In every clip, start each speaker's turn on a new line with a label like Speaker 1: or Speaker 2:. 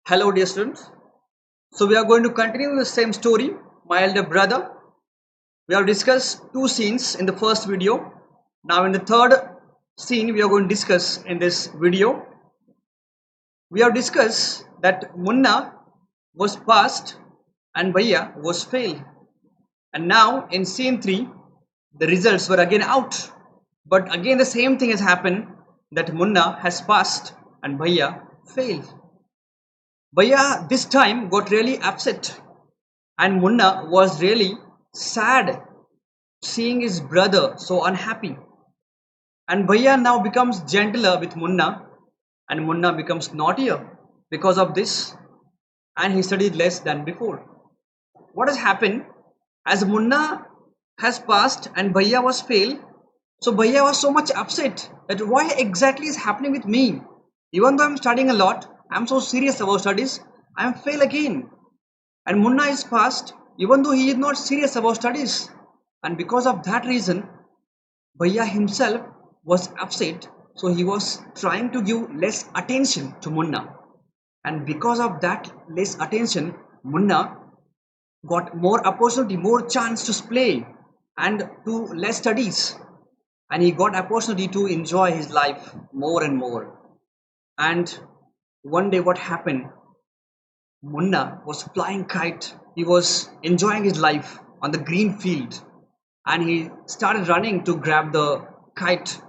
Speaker 1: Hello, dear students. So, we are going to continue the same story. My elder brother. We have discussed two scenes in the first video. Now, in the third scene, we are going to discuss in this video. We have discussed that Munna was passed and Bhaiya was failed. And now, in scene 3, the results were again out. But again, the same thing has happened that Munna has passed and Bhaiya failed. Bhaiya this time got really upset, and Munna was really sad seeing his brother so unhappy. And Bhaiya now becomes gentler with Munna, and Munna becomes naughtier because of this, and he studied less than before. What has happened? As Munna has passed and Bhaiya was failed, so Bhaiya was so much upset that why exactly is happening with me? Even though I'm studying a lot, I'm so serious about studies, I'm fail again. And Munna is passed even though he is not serious about studies. And because of that reason, Bhaiya himself was upset, so he was trying to give less attention to Munna. And because of that less attention, Munna got more opportunity, more chance to play and to less studies. And he got opportunity to enjoy his life more and more. And one day what happened? Munna was flying kite. He was enjoying his life on the green field, and he started running to grab the kite.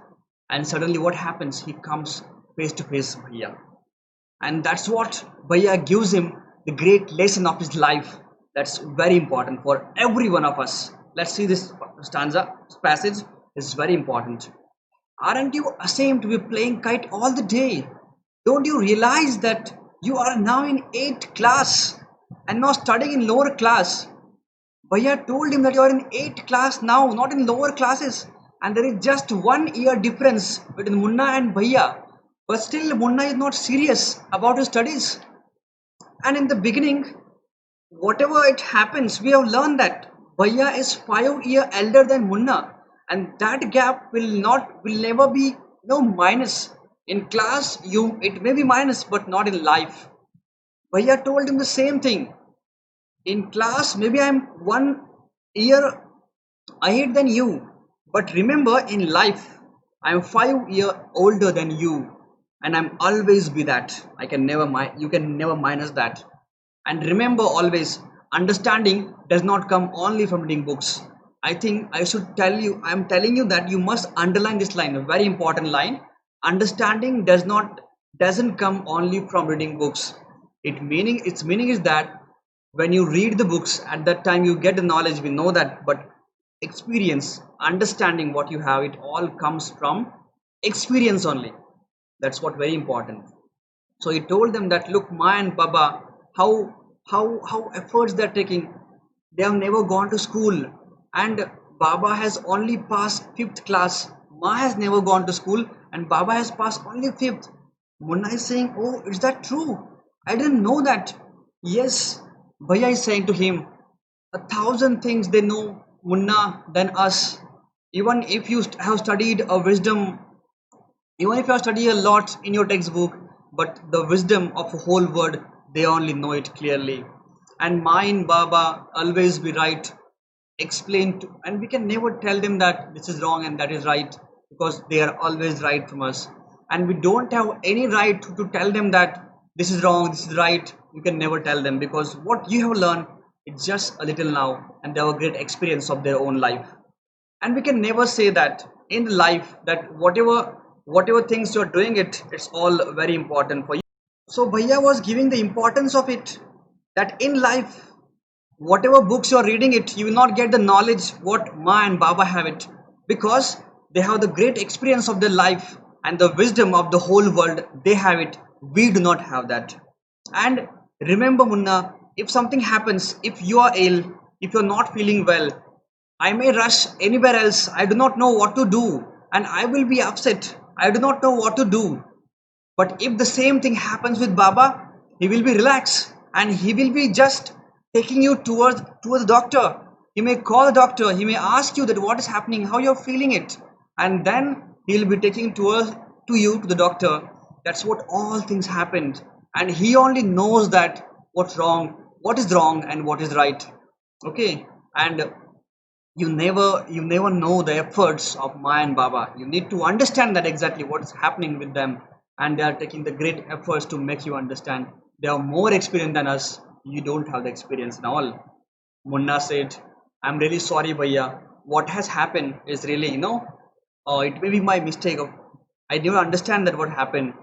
Speaker 1: And suddenly, what happens? He comes face to face with Bhaiya, and that's what Bhaiya gives him the great lesson of his life. That's very important for every one of us. Let's see this stanza, this passage is very important. Aren't you ashamed to be playing kite all the day? Don't you realize that you are now in 8th class and now studying in lower class? Bhaiya told him that you are in 8th class now, not in lower classes. And there is just 1 year difference between Munna and Bhaiya. But still, Munna is not serious about his studies. And in the beginning, whatever it happens, we have learned that Bhaiya is 5 years elder than Munna, and that gap will never be no minus. In class, you it may be minus, but not in life. Bhaiya told him the same thing. In class, maybe I'm 1 year ahead than you, but remember in life, I'm 5 years older than you, and I'm always be that. You can never minus that. And remember always, understanding does not come only from reading books. I think I should tell you, I'm telling you that you must underline this line, a very important line. Understanding doesn't come only from reading books. Its meaning is that when you read the books, at that time you get the knowledge, we know that, but experience, understanding what you have, it all comes from experience only. That's what very important. So he told them that look, Ma and Baba, how efforts they're taking. They have never gone to school, and Baba has only passed 5th class. Ma has never gone to school, and Baba has passed only 5th. Munna is saying, oh, is that true? I didn't know that. Yes, Bhaiya is saying to him, 1,000 things they know, Munna, than us. Even if you have studied a wisdom, even if you have studied a lot in your textbook, but the wisdom of a whole world, they only know it clearly. And mine, Baba, always be right. Explain to, and we can never tell them that this is wrong and that is right, because they are always right from us. And we don't have any right to tell them that this is wrong, this is right. You can never tell them, because what you have learned, it's just a little now, and they have a great experience of their own life. And we can never say that in life that whatever things you're doing, it's all very important for you. So Bhaiya was giving the importance of it, that in life, whatever books you're reading it, you will not get the knowledge what Ma and Baba have it, because they have the great experience of their life and the wisdom of the whole world. They have it, we do not have that. And remember, Munna, if something happens, if you are ill, if you're not feeling well, I may rush anywhere else. I do not know what to do, and I will be upset. I do not know what to do. But if the same thing happens with Baba, he will be relaxed and he will be just taking you towards the doctor. He may call the doctor. He may ask you that what is happening, how you're feeling it, and then he'll be taking to you to the doctor. That's what all things happened. and he only knows that what is wrong and what is right. Okay, and you never know the efforts of Ma and Baba. You need to understand that exactly what is happening with them, and they are taking the great efforts to make you understand. They are more experienced than us. You don't have the experience and all. Munna said, "I'm really sorry, Bhaiya. What has happened is really, it may be my mistake. I didn't understand that what happened."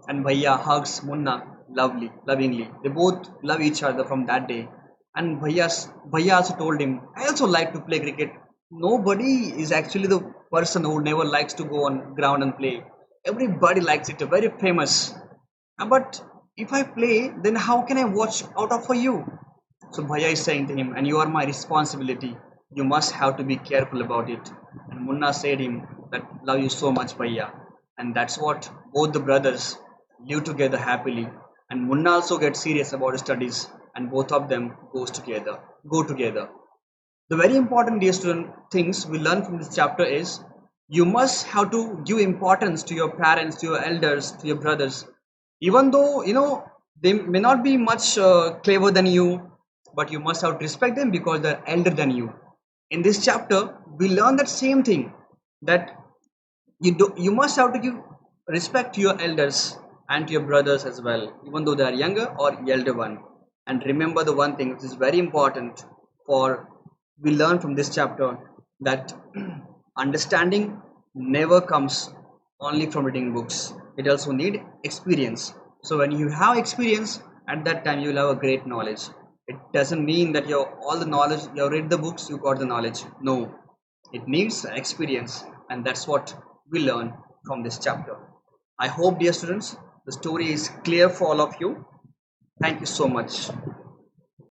Speaker 1: And Bhaiya hugs Munna lovingly. They both love each other from that day. And Bhaiya also told him, "I also like to play cricket. Nobody is actually the person who never likes to go on ground and play. Everybody likes it. Very famous. But if I play, then how can I watch out of for you?" So Bhaiya is saying to him, "And you are my responsibility. You must have to be careful about it." And Munna said him that love you so much, Bhaiya. And that's what both the brothers live together happily. And Munna also gets serious about his studies, and both of them go together. The very important, dear student, things we learn from this chapter is you must have to give importance to your parents, to your elders, to your brothers, even though they may not be much clever than you, but you must have to respect them because they're elder than you. In this chapter, we learn that same thing, that you must have to give respect to your elders and to your brothers as well, even though they are younger or elder one. And remember the one thing which is very important for we learn from this chapter, that understanding never comes only from reading books. It also need experience. So when you have experience, at that time you will have a great knowledge. It doesn't mean that you have all the knowledge, you have read the books, you got the knowledge. No, it needs experience, and that's what we learn from this chapter. I hope, dear students, the story is clear for all of you. Thank you so much.